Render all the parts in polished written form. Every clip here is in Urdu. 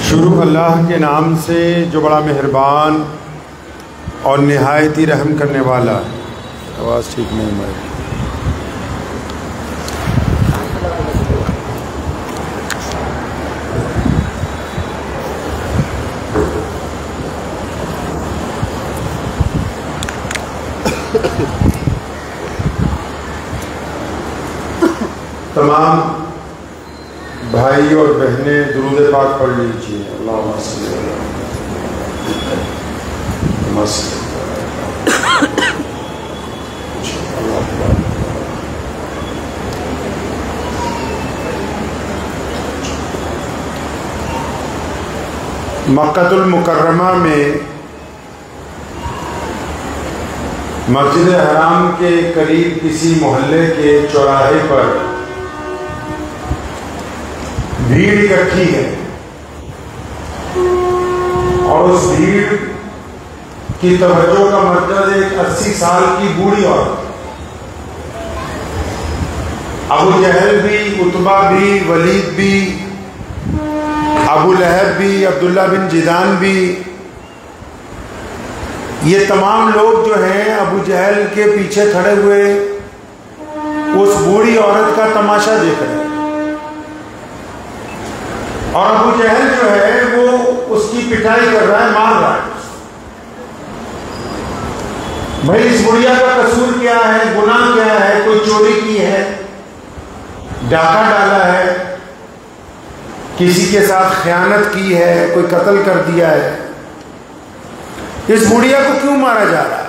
شروع اللہ کے نام سے جو بڑا مہربان اور نہایت ہی رحم کرنے والا ہے۔ آواز ٹھیک نہیں ہے۔ تمام بھائی اور بہنیں درود پاک پڑھ لیجیے۔ اللہم صلی اللہ علیہ وسلم۔ مکہ المکرمہ میں مسجد حرام کے قریب کسی محلے کے چوراہے پر بھیڑ اکٹھی ہے، اور اس بھیڑ کی توجہ کا مرکز ایک 80 سال کی بوڑھی عورت۔ ابو جہل بھی، عتبہ بھی، ولید بھی، ابو لہب بھی، عبداللہ بن جدان بھی، یہ تمام لوگ جو ہیں ابو جہل کے پیچھے کھڑے ہوئے اس بوڑھی عورت کا تماشا دیکھ رہے ہیں، اور ابو جہل جو ہے وہ اس کی پٹائی کر رہا ہے، مار رہا ہے۔ بھائی اس بڑھیا کا قصور کیا ہے، گناہ کیا ہے؟ کوئی چوری کی ہے، ڈاکہ ڈالا ہے، کسی کے ساتھ خیانت کی ہے، کوئی قتل کر دیا ہے؟ اس بڑھیا کو کیوں مارا جا رہا ہے؟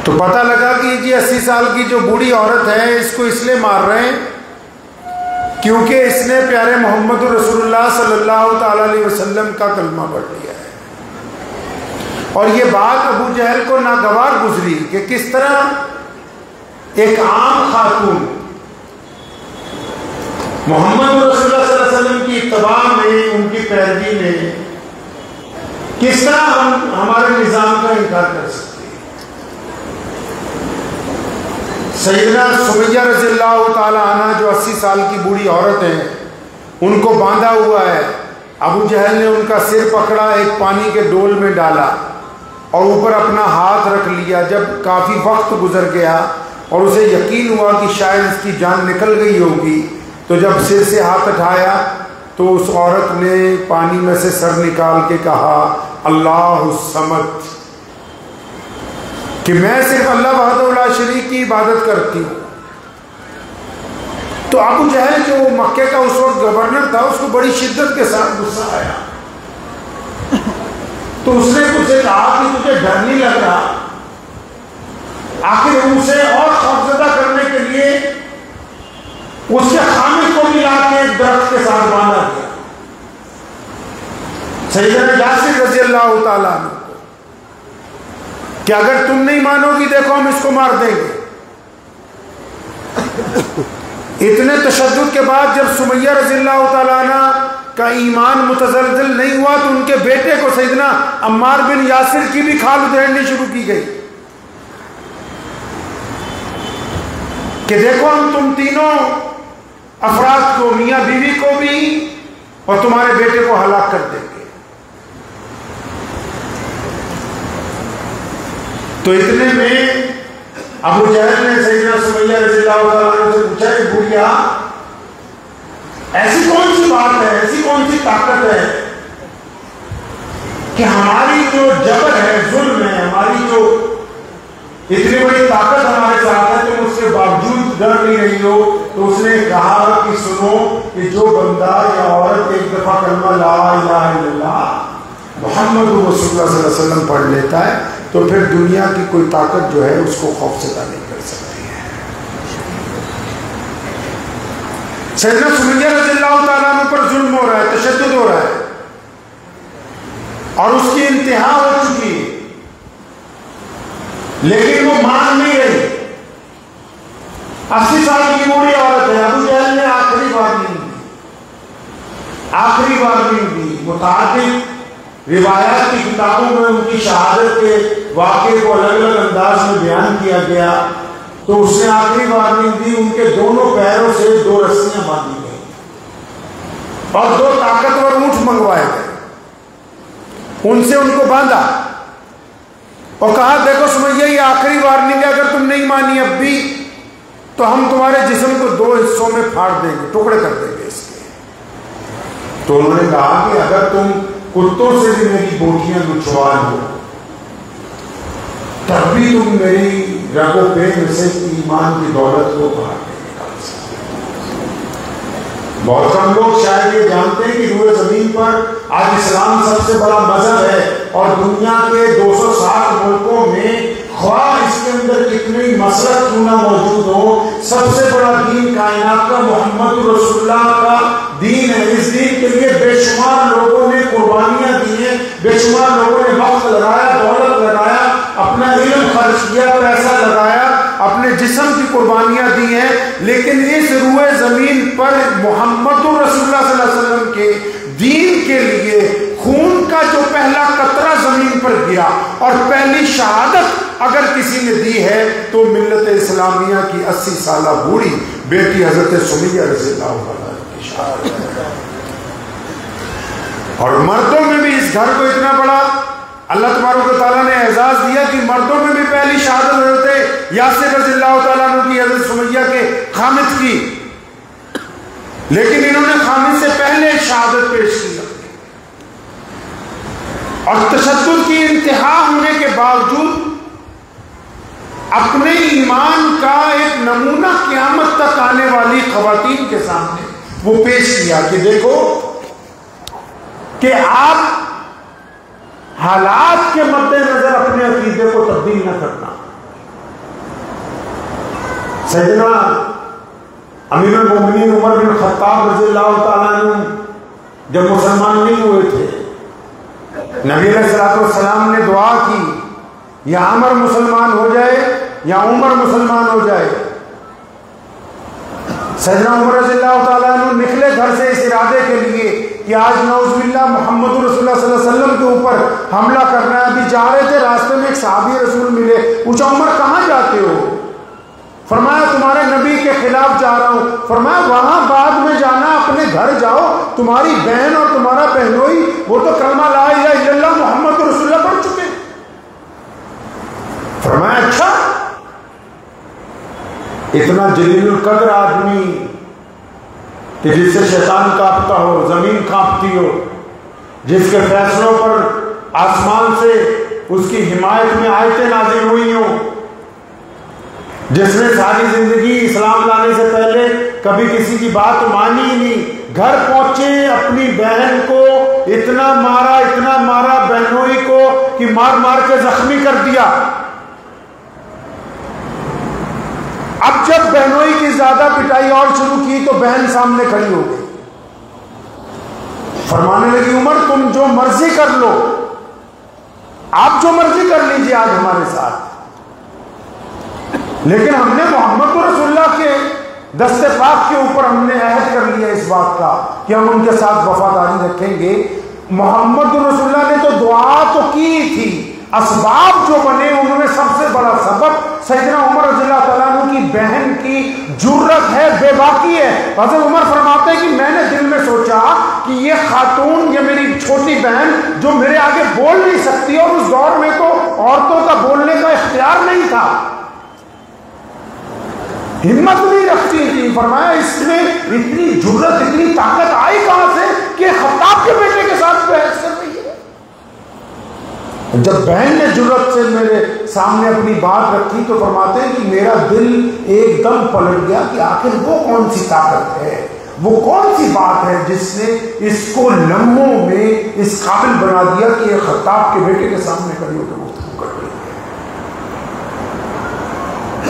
تو پتہ لگا کہ یہ 80 سال کی جو بوڑھی عورت ہے اس کو اس لیے مار رہے ہیں کیونکہ اس نے پیارے محمد رسول اللہ صلی اللہ تعالی علیہ وسلم کا کلمہ پڑھ لیا ہے۔ اور یہ بات ابو جہل کو ناگوار گزری کہ کس طرح ایک عام خاتون محمد رسول اللہ صلی اللہ علیہ وسلم کی اتباع میں، ان کی پیروی میں کس طرح ہم ہمارے نظام کا انکار کر سکتے ہیں۔ سیدنا سمیہ رضی اللہ تعالی عنہ جو 80 سال کی بوڑھی عورت ہیں، ان کو باندھا ہوا ہے، ابو جہل نے ان کا سر پکڑا، ایک پانی کے ڈول میں ڈالا اور اوپر اپنا ہاتھ رکھ لیا۔ جب کافی وقت گزر گیا اور اسے یقین ہوا کہ شاید اس کی جان نکل گئی ہوگی، تو جب سر سے ہاتھ اٹھایا تو اس عورت نے پانی میں سے سر نکال کے کہا اللہ الصمد، کہ میں صرف اللہ وحدہ لا شریک کی عبادت کرتی ہوں۔ تو ابو جہل جو مکے کا اس وقت گورنر تھا، اس کو بڑی شدت کے ساتھ غصہ آیا، تو اس نے مجھ سے کہا کہ تجھے ڈر نہیں لگ رہا؟ آخر اسے اور خوفزدہ کرنے کے لیے اس کے خامد کو ملا کے ایک درخت کے ساتھ باندھا گیا، سیدنا یاسر رضی اللہ تعالیٰ عنہ، کہ اگر تم نہیں مانو گی دیکھو ہم اس کو مار دیں گے۔ اتنے تشدد کے بعد جب سمیہ رضی اللہ تعالیٰ عنہ کا ایمان متزلزل نہیں ہوا تو ان کے بیٹے کو سیدنا عمار بن یاسر کی بھی کھال ادھیڑنی شروع کی گئی کہ دیکھو ہم تم تینوں افراد کو، میاں بیوی کو بھی اور تمہارے بیٹے کو ہلاک کر دیں گے۔ تو اتنے میں ابو جہل نے سیدنا سمیہ رضی اللہ عنہ سے پوچھا کہ بوڑھیا ایسی کون سی بات ہے، ایسی کون سی طاقت ہے کہ ہماری جو جبر ہے، ظلم ہے، ہماری جو اتنی بڑی طاقت ہمارے ساتھ ہے، تم اس کے باوجود ڈر نہیں رہی ہو؟ تو اس نے کہا کہ سنو کہ جو بندہ یا عورت ایک دفعہ کلمہ لا الہ الا اللہ محمد رسول اللہ صلی اللہ علیہ وسلم پڑھ لیتا ہے تو پھر دنیا کی کوئی طاقت جو ہے اس کو خوفزدہ نہیں کر سکتی ہے۔ سیدنا سمیہ رضی اللہ تعالیٰ عنہ پر ظلم ہو رہا ہے، تشدد ہو رہا ہے، اور اس کی انتہا ہو چکی ہے، لیکن وہ مان نہیں رہی۔ 80 سال کی بوڑھی عورت ہے، ابو جہل نے آخری وارننگ دی۔ متعدد روایات کی کتابوں میں ان کی شہادت کے واقعے کو الگ الگ انداز میں بیان کیا گیا، تو اس نے آخری وارننگ دی، ان کے دونوں پیروں سے 2 رسیاں باندھی گئی اور 2 طاقتور اونٹ منگوائے گئے، ان سے ان کو باندھا اور کہا دیکھو سمیہ یہ آخری وارننگ ہے، اگر تم نہیں مانی اب بھی تو ہم تمہارے جسم کو 2 حصوں میں پھاڑ دیں گے، ٹکڑے کر دیں گے اس کے۔ تو انہوں نے کہا کہ اگر تم کتوں سے بھی میری بوٹیاں نچوان ہو تب بھی تم میری رگوں پہ میں سے ایمان کی دولت کو باہر نہیں نکال سکتے۔ بہت کم لوگ شاید یہ جانتے ہیں کہ روئے زمین پر آج اسلام سب سے بڑا مذہب ہے اور دنیا کے 260 ملکوں میں خواہ اس کے اندر کتنے مسلک کیوں نہ موجود ہو، سب سے بڑا دین کائنات کا محمد رسول اللہ کا دین ہے۔ اس دین کے لیے بے شمار لوگوں نے قربانیاں دی ہیں، بے شمار لوگوں نے وقت لگایا، دولت لگایا، اپنا علم خرچ کیا، پیسہ لگایا، اپنے جسم کی قربانیاں دی ہیں، لیکن اس روئے زمین پر محمد رسول اللہ صلی اللہ علیہ وسلم کے دین کے لیے خون کا جو پہلا قطرہ زمین پر گیا اور پہلی شہادت اگر کسی نے دی ہے تو ملت اسلامیہ کی 80 سالہ بوڑھی بیٹی حضرت سمیہ رضی اللہ عنہا کی شہادت۔ اور مردوں میں بھی اس گھر کو اتنا بڑا اللہ تبارک و تعالیٰ نے اعزاز دیا کہ مردوں میں بھی پہلی شہادت حضرت یاسر رضی اللہ تعالیٰ عنہ کی حضرت سمیہ کے خامد کی، لیکن انہوں نے خامد سے پہلے شہادت پیش کی اور تشدد کی انتہا ہونے کے باوجود اپنے ایمان کا ایک نمونہ قیامت تک آنے والی خواتین کے سامنے وہ پیش کیا کہ دیکھو کہ آپ حالات کے مد نظر اپنے عقیدے کو تبدیل نہ کرنا۔ سیدنا امیر المومنین عمر بن خطاب رضی اللہ تعالیٰ عنہ جب مسلمان نہیں ہوئے تھے، نبی علیہ الصلوۃ والسلام نے دعا کی یا عمر مسلمان ہو جائے یا عمر مسلمان ہو جائے۔ سیدنا عمر رضی اللہ تعالیٰ عنہ نکلے گھر سے اس ارادے کے لیے کہ آج نعوذ باللہ محمد رسول اللہ صلی اللہ علیہ وسلم کے اوپر حملہ کرنا ہے۔ ابھی جا رہے تھے، راستے میں ایک صحابی رسول ملے، پوچھا عمر کہاں جاتے ہو؟ فرمایا تمہارے نبی کے خلاف جا رہا ہوں۔ فرمایا وہاں بعد میں جانا، اپنے گھر جاؤ، تمہاری بہن اور تمہارا بہنوئی وہ تو کلمہ لا الہ الا اللہ محمد رسول اللہ پڑھ چکے۔ فرمایا اچھا، اتنا جلیل القدر آدمی کہ جس سے شیطان کانپتا ہو، زمین کانپتی ہو، جس کے فیصلوں پر آسمان سے اس کی حمایت میں آیتیں نازل ہوئی ہوں، جس نے ساری زندگی اسلام لانے سے پہلے کبھی کسی کی بات مانی ہی نہیں، گھر پہنچے اپنی بہن کو اتنا مارا بہنوئی کو کہ مار مار کے زخمی کر دیا۔ اب جب بہنوئی کی زیادہ پٹائی اور شروع کی تو بہن سامنے کھڑی ہو گئی، فرمانے لگی عمر تم جو مرضی کر لو، آپ جو مرضی کر لیجیے آج ہمارے ساتھ، لیکن ہم نے محمد رسول اللہ کے دست پاک کے اوپر ہم نے عہد کر لیا اس بات کا کہ ہم ان کے ساتھ وفاداری رکھیں گے۔ محمد رسول اللہ نے تو دعا تو کی تھی، اسباب جو بنے ان میں سب سے بڑا سبب سیدنا عمر رضی اللہ تعالیٰ عنہ کی بہن کی جرت ہے، بے باکی ہے۔ حضرت عمر فرماتے ہیں کہ میں نے دل میں سوچا کہ یہ خاتون، یہ میری چھوٹی بہن جو میرے آگے بول نہیں سکتی، اور اس دور میں تو عورتوں کا بولنے کا اختیار نہیں تھا، ہمت نہیں رکھتی تھی، فرمایا اس میں اتنی جرت، اتنی طاقت آئی کہاں سے کہ خطاب کے بیٹے کے ساتھ بحث کر رہی ہے۔ جب بہن نے جرت سے میرے سامنے اپنی بات رکھی تو فرماتے ہیں کہ میرا دل ایک دم پلٹ گیا کہ آخر وہ کون سی طاقت ہے، وہ کون سی بات ہے جس نے اس کو لمحوں میں اس قابل بنا دیا کہ یہ خطاب کے بیٹے کے سامنے کھڑی ہو کے گفتگو کر رہی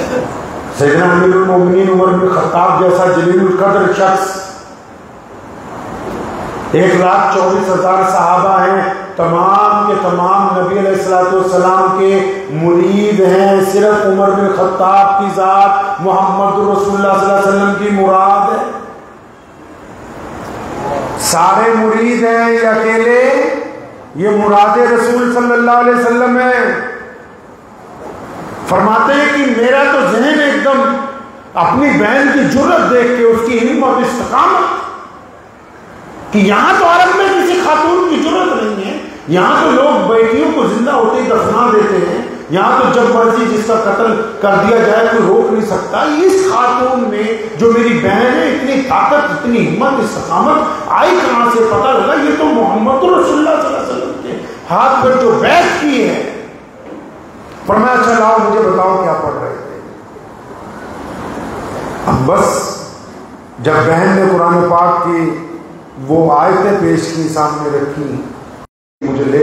ہے۔ سیدنا امیر المومنین عمر بن خطاب جیسا جلیل القدر شخص، 1,24,000 صحابہ ہیں، تمام کے تمام نبی علیہ الصلوۃ والسلام کے مرید ہیں، صرف عمر بن خطاب کی ذات محمد رسول اللہ صلی اللہ علیہ وسلم کی مراد ہے۔ سارے مرید ہیں یہ اکیلے، یہ مراد رسول صلی اللہ علیہ وسلم ہے۔ فرماتے ہیں کہ میرا تو ذہن ایک دم اپنی بہن کی جرت دیکھ کے، اس کی ہمت، استقامت، کہ یہاں تو عرب میں کسی خاتون کی جرت نہیں ہے، یہاں تو لوگ بیٹیوں کو زندہ ہوتے ہی دفنا دیتے ہیں، یہاں تو جب مرضی جس کا قتل کر دیا جائے کوئی روک نہیں سکتا۔ اس خاتون میں جو میری بہن ہے اتنی طاقت، اتنی ہمت، استقامت آئی کہاں سے؟ پتہ لگا یہ تو محمد رسول اللہ صلی اللہ علیہ وسلم کے ہاتھ پر جو بیعت کی ہے۔ فرمایا اچھا لاؤ مجھے بتاؤ کیا پڑھ رہے تھے؟ اب بس جب بہن نے قرآن پاک کی وہ آیتیں پیش کی، سامنے رکھی، مجھے لے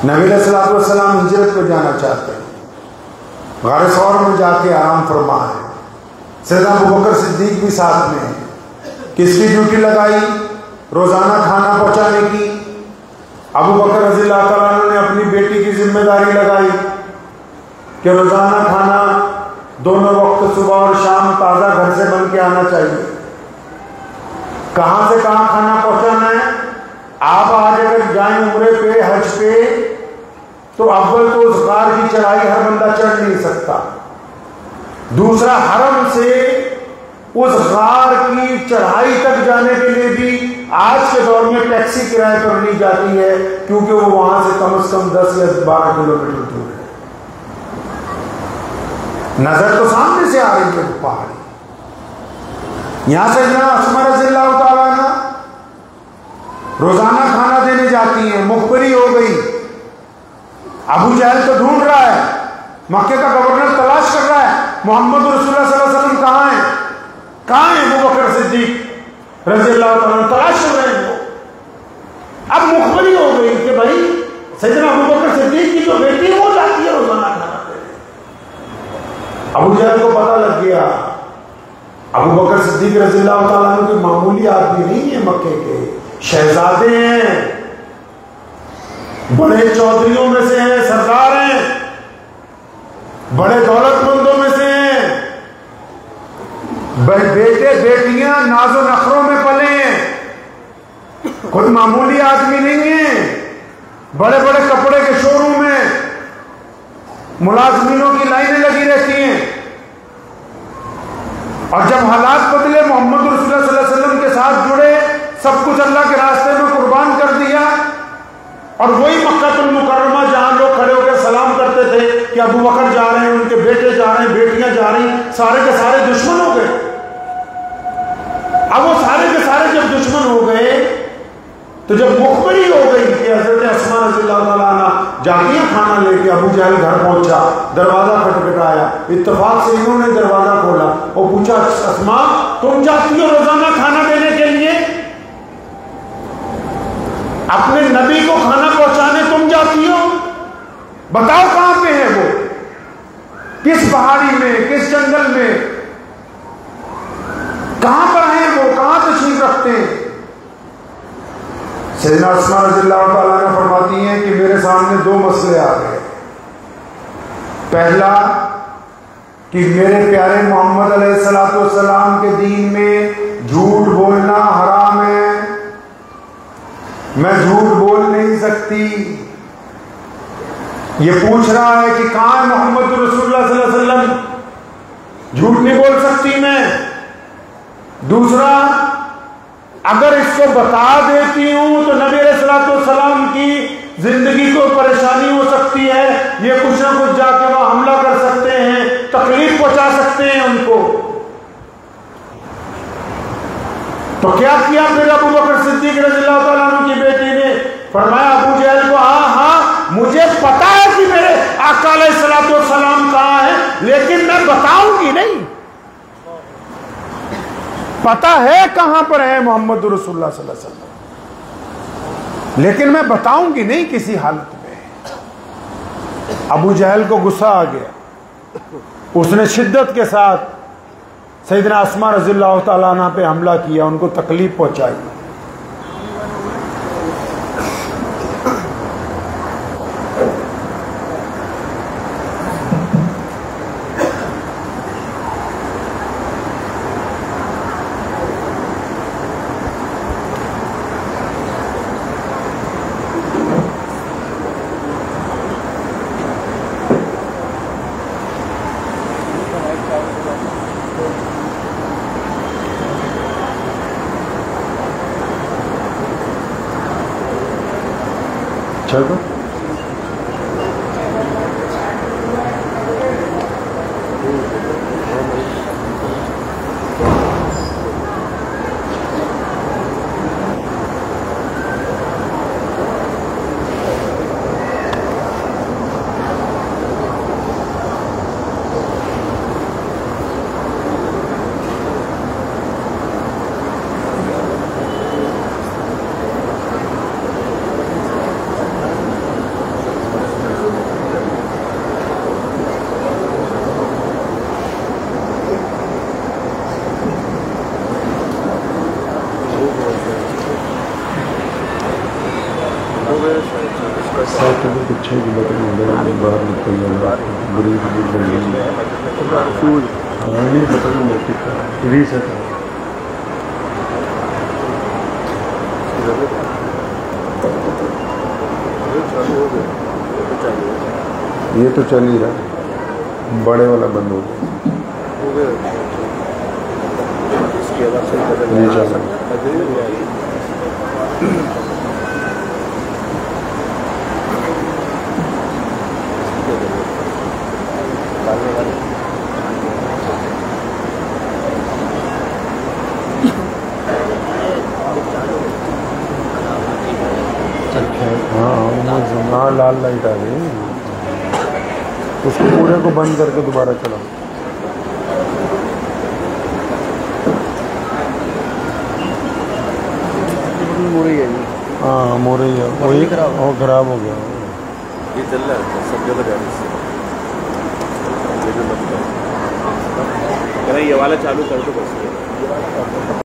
نبی علیہ الصلوۃ والسلام ہجرت پہ جانا چاہتے ہیں، غار ثور میں جا کے آرام فرما ہے، سیدنا ابوبکر صدیق بھی ساتھ میں ہے۔ کس کی ڈیوٹی لگائی؟ روزانہ کھانا پہنچانے کی۔ ابوبکر رضی اللہ تعالیٰ عنہ نے اپنی بیٹی کی ذمہ داری لگائی کہ روزانہ کھانا دونوں وقت صبح اور شام تازہ گھر سے بن کے آنا چاہیے۔ کہاں سے کہاں کھانا پہنچانا ہے؟ آپ آج اگر جائیں عمرے پہ، حج پہ، تو اول تو اس غار کی چڑھائی ہر بندہ چڑھ نہیں سکتا، دوسرا حرم سے اس غار کی چڑھائی تک جانے کے لیے بھی آج کے دور میں ٹیکسی کرائے پر لی جاتی ہے، کیونکہ وہ وہاں سے کم از کم 10 یا 12 کلومیٹر دور ہے۔ نظر تو سامنے سے آ رہی ہے پہاڑی۔ یہاں سے اسماء رضی اللہ تعالیٰ عنہ روزانہ کھانا دینے جاتی ہیں، مخبری ہو گئی۔ ابو جہل تو ڈھونڈ رہا ہے، مکے کا گورنر تلاش کر رہا ہے محمد رسول اللہ صلی اللہ علیہ وسلم کہاں ہیں، کہاں ہیں ابوبکر صدیق رضی اللہ تعالیٰ عنہ، تلاش کر رہے ہیں وہ۔ اب مخبری ہو گئی کہ بھائی سیدنا ابوبکر صدیق کی جو بیٹی ہے وہ جاتی ہے روزانہ کھانا دینے۔ ابو جہل کو پتہ لگ گیا ابوبکر صدیق رضی اللہ تعالیٰ عنہ کوئی معمولی آدمی نہیں ہے، مکے کے شہزادے ہیں، بڑے چودھریوں میں سے ہیں، سردار ہیں، بڑے دولت مندوں میں سے ہیں، بیٹے بیٹیاں ناز و نخروں میں پلے ہیں، کوئی معمولی آدمی نہیں ہے، بڑے بڑے کپڑے کے شو روم میں ملازمینوں کی لائنیں لگی رہتی ہیں۔ اور جب حالات بدلے، محمد رسول اللہ صلی اللہ علیہ وسلم کے ساتھ جڑے، سب کچھ اللہ کے راستے میں قربان کر دیا، اور وہی مکہ المکرمہ جہاں لوگ کھڑے ہو کے سلام کرتے تھے کہ ابو بکر جا رہے ہیں، ان کے بیٹے جا رہے ہیں، بیٹیاں جا رہی ہیں، سارے کے سارے دشمن ہو گئے۔ اب وہ سارے کے سارے جب دشمن ہو گئے تو جب مخبری ہو گئی کہ حضرت اسماء رضی اللہ تعالیٰ عنہ جاتی ہیں کھانا لے کے، ابو جہل گھر پہنچا، دروازہ کھٹکھٹایا، اتفاق سے انہوں نے دروازہ کھولا اور پوچھا اسماء تم جاتی ہو روزانہ کھانا دینے کے لیے؟ اپنے نبی کو کھانا پہنچانے تم جاتی ہو؟ بتاؤ کہاں پہ ہے وہ، کس پہاڑی میں، کس جنگل میں، کہاں پر ہیں وہ، کہاں تشریف رکھتے ہیں؟ سیدنا اسماء رضی اللہ تعالیٰ عنہ فرماتی ہیں کہ میرے سامنے دو مسئلے آ گئے۔ پہلا کہ میرے پیارے محمد علیہ الصلوۃ والسلام کے دین میں جھوٹ بولنا حرام ہے، میں جھوٹ بول نہیں سکتی۔ یہ پوچھ رہا ہے کہ کہاں ہے محمد رسول اللہ صلی اللہ علیہ وسلم، جھوٹ نہیں بول سکتی میں۔ دوسرا، اگر اس کو بتا دیتی ہوں تو نبی علیہ الصلوۃ والسلام کی زندگی کو پریشانی ہو سکتی ہے، یہ کچھ نہ کچھ جا کے وہاں حملہ کر سکتے ہیں، تکلیف پہنچا سکتے ہیں ان کو۔ تو کیا کیا پھر ابو بکر صدیق رضی اللہ تعالیٰ عنہ کی بیٹی نے؟ فرمایا ابو جہل کو ہاں مجھے پتا ہے کہ میرے آقا علیہ الصلوۃ والسلام کہاں ہے، لیکن میں بتاؤں گی نہیں۔ پتا ہے کہاں پر ہے محمد رسول اللہ صلی اللہ علیہ وسلم، لیکن میں بتاؤں گی نہیں کسی حالت میں۔ ابو جہل کو غصہ آ گیا، اس نے شدت کے ساتھ سیدنا اسماء رضی اللہ تعالیٰ عنہ پہ حملہ کیا، ان کو تکلیف پہنچائی۔ اچھا تو اچھے باہر نکل جانا بری نہیں پتہ یہ تو چل ہی رہا بڑے والا بند ہو گیا ہاں لال لائٹ آ گئی اس کو پورے کو بند کر کے دوبارہ چلاؤ ہاں مورے ہی ہے وہی خراب ہو گیا یہ چل رہا ہے سب جگہ جانے سے یہ والا چالو کر دو بس